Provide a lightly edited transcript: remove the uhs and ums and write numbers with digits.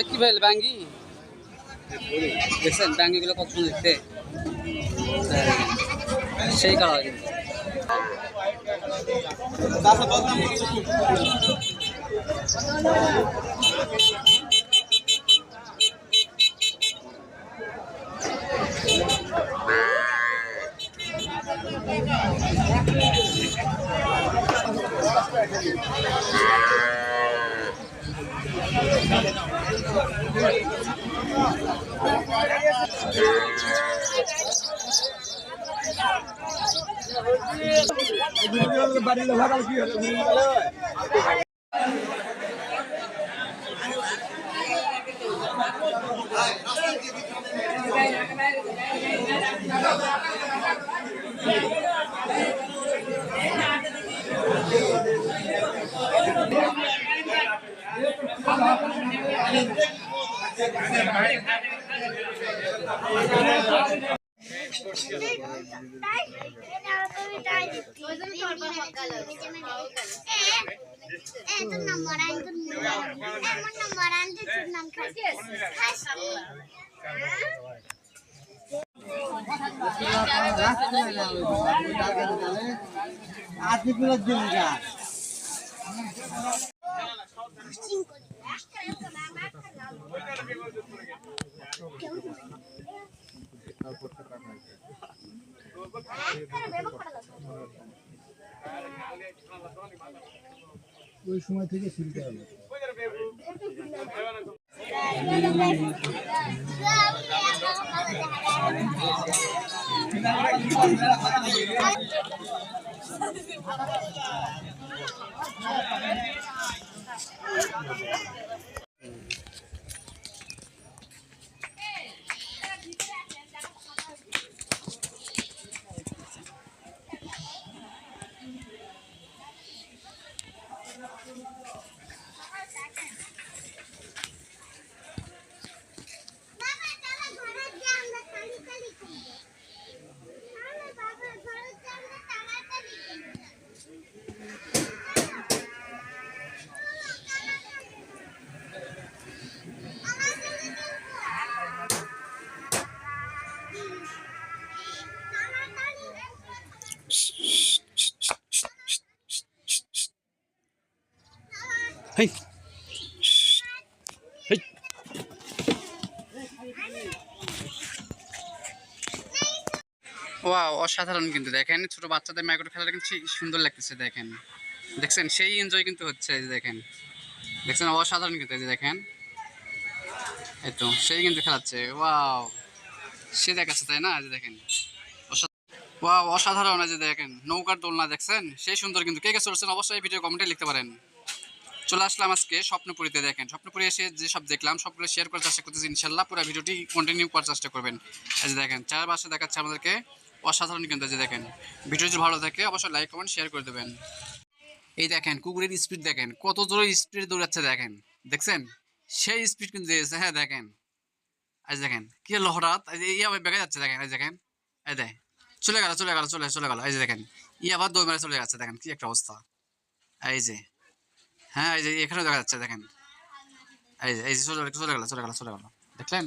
কি ভাই ব্যাঙ্গি দেখছেন ব্যাঙ্গিগুলো কত সুন্দর দেখতে সেই কালার কিন্তু ওই সময় থেকে শুরুতে হবে হেই হেই ওয়াও অসাধারণ কিন্তু দেখেন ছোট বাচ্চাদের ম্যাগট খেলাটা কিন্তু সুন্দর লাগতেছে দেখেন দেখছেন সেই এনজয় কিন্তু হচ্ছে এই যে দেখেন দেখছেন অসাধারণ কিন্তু এই যে দেখেন এই তো সেই কিন্তু খেলাচ্ছে ওয়াও সে দেখাচ্ছে তাই না এই যে দেখেন ওয়াও অসাধারণ এই যে দেখেন নৌকার দোলনা দেখছেন সেই সুন্দর কিন্তু কে কে চলছেন অবশ্যই ভিডিও কমেন্টে লিখতে পারেন চলে আসলাম আজকে স্বপ্নপুরীতে দেখেন স্বপ্নপুরী এসে যে সব দেখলাম সবগুলো শেয়ার করার চেষ্টা করতেছি ইনশাল্লাহ পুরো ভিডিওটি কন্টিনিউ করার চেষ্টা করবেন এই যে দেখেন চারপাশে দেখাচ্ছে আমাদেরকে অসাধারণ কিন্তু যে দেখেন ভিডিও যদি ভালো থাকে অবশ্যই লাইক কমেন্ট শেয়ার করে দেবেন এই দেখেন কুকুরের স্পিড দেখেন কত জোরে স্পিড দৌড়াচ্ছে দেখেন দেখছেন সেই স্পিড কিন্তু দিয়েছে হ্যাঁ দেখেন আজ দেখেন কি হলো হঠাৎ এই আবার বেগে যাচ্ছে দেখেন এই দেখেন এই দেখ চলে গেল চলে গেল এই যে দেখেন আবার দৌড় মেরে চলে যাচ্ছে দেখেন কি একটা অবস্থা এই যে হ্যাঁ এই যে এখানেও দেখা যাচ্ছে দেখেন এই যে চলে গেল দেখলেন